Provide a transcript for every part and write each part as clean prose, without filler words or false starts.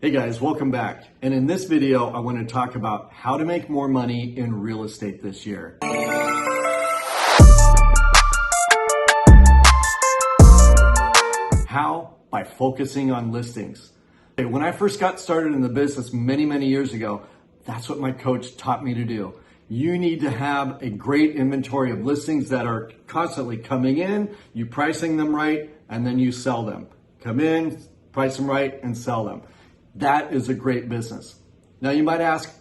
Hey guys, welcome back. And in this video, I want to talk about how to make more money in real estate this year. How? By focusing on listings. When I first got started in the business many years ago, that's what my coach taught me to do. You need to have a great inventory of listings that are constantly coming in, you pricing them right, and then you sell them. Come in, price them right, and sell them. That is a great business. Now you might ask,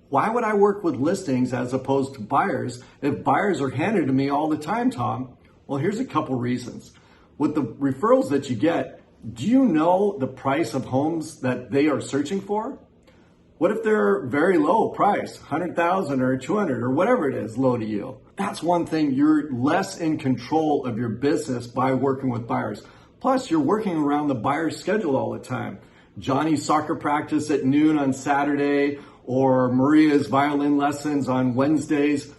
why would I work with listings as opposed to buyers if buyers are handed to me all the time, Tom? Well, here's a couple reasons. With the referrals that you get, do you know the price of homes that they are searching for? What if they're very low price, 100,000 or 200 or whatever it is low to you? That's one thing. You're less in control of your business by working with buyers. Plus, you're working around the buyer's schedule all the time. Johnny's soccer practice at noon on Saturday or Maria's violin lessons on Wednesdays.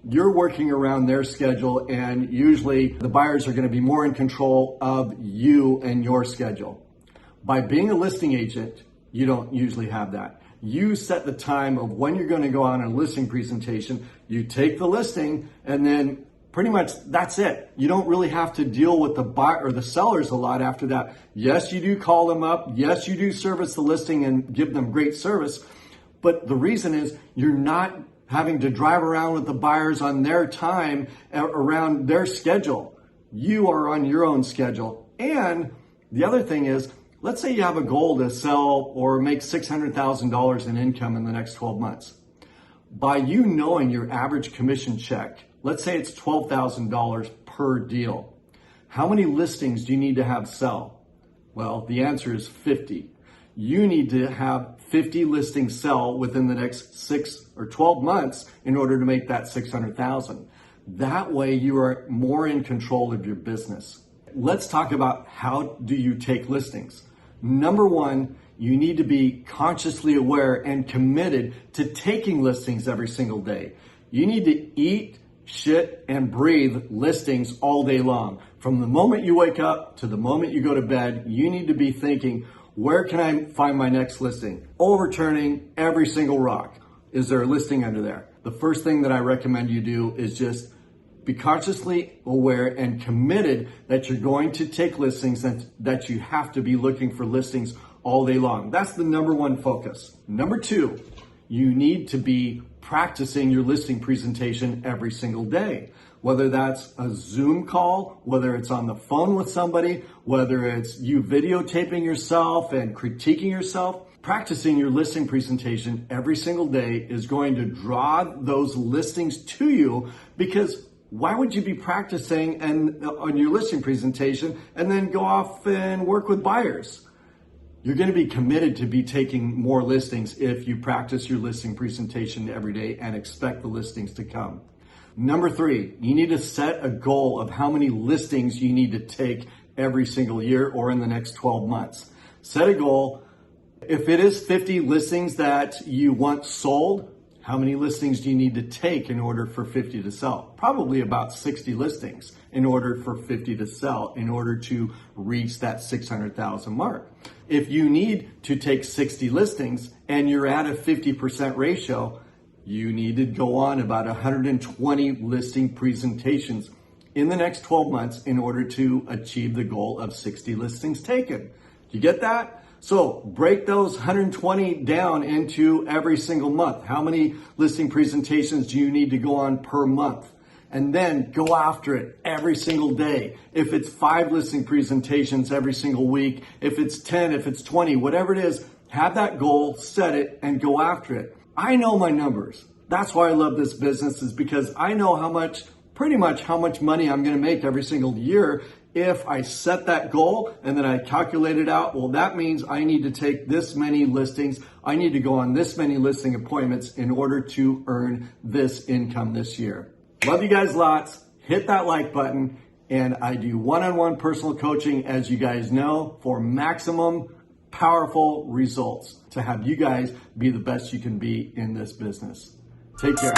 You're working around their schedule, and usually the buyers are going to be more in control of you and your schedule. By being a listing agent, you don't usually have that. You set the time of when you're going to go on a listing presentation. You take the listing, and then pretty much that's it. You don't really have to deal with the buyer or the sellers a lot after that. Yes, you do call them up. Yes, you do service the listing and give them great service. But the reason is you're not having to drive around with the buyers on their time around their schedule. You are on your own schedule. And the other thing is, let's say you have a goal to sell or make $600,000 in income in the next 12 months. By you knowing your average commission check, let's say it's $12,000 per deal. How many listings do you need to have sell? Well, the answer is 50. You need to have 50 listings sell within the next 6 or 12 months in order to make that 600,000. That way you are more in control of your business. Let's talk about how do you take listings. Number one, you need to be consciously aware and committed to taking listings every single day. You need to eat, shit, and breathe listings all day long. From the moment you wake up to the moment you go to bed, you need to be thinking, where can I find my next listing? Overturning every single rock. Is there a listing under there? The first thing that I recommend you do is just be consciously aware and committed that you're going to take listings and that you have to be looking for listings all day long. That's the number one focus. Number two, you need to be practicing your listing presentation every single day. Whether that's a Zoom call, whether it's on the phone with somebody, whether it's you videotaping yourself and critiquing yourself, practicing your listing presentation every single day is going to draw those listings to you, because why would you be practicing on your listing presentation and then go off and work with buyers? You're going to be committed to be taking more listings if you practice your listing presentation every day and expect the listings to come. Number three, you need to set a goal of how many listings you need to take every single year or in the next 12 months. Set a goal. If it is 50 listings that you want sold, how many listings do you need to take in order for 50 to sell? Probably about 60 listings in order for 50 to sell, in order to reach that 600,000 mark. If you need to take 60 listings and you're at a 50% ratio, you need to go on about 120 listing presentations in the next 12 months in order to achieve the goal of 60 listings taken. Do you get that? So break those 120 down into every single month. How many listing presentations do you need to go on per month? And then go after it every single day. If it's 5 listing presentations every single week, if it's 10, if it's 20, whatever it is, have that goal, set it, and go after it. I know my numbers. That's why I love this business, is because I know pretty much how much money I'm going to make every single year if I set that goal and then I calculate it out. Well, that means I need to take this many listings. I need to go on this many listing appointments in order to earn this income this year. Love you guys lots. Hit that like button. And I do one-on-one personal coaching, as you guys know, for maximum powerful results to have you guys be the best you can be in this business. Take care.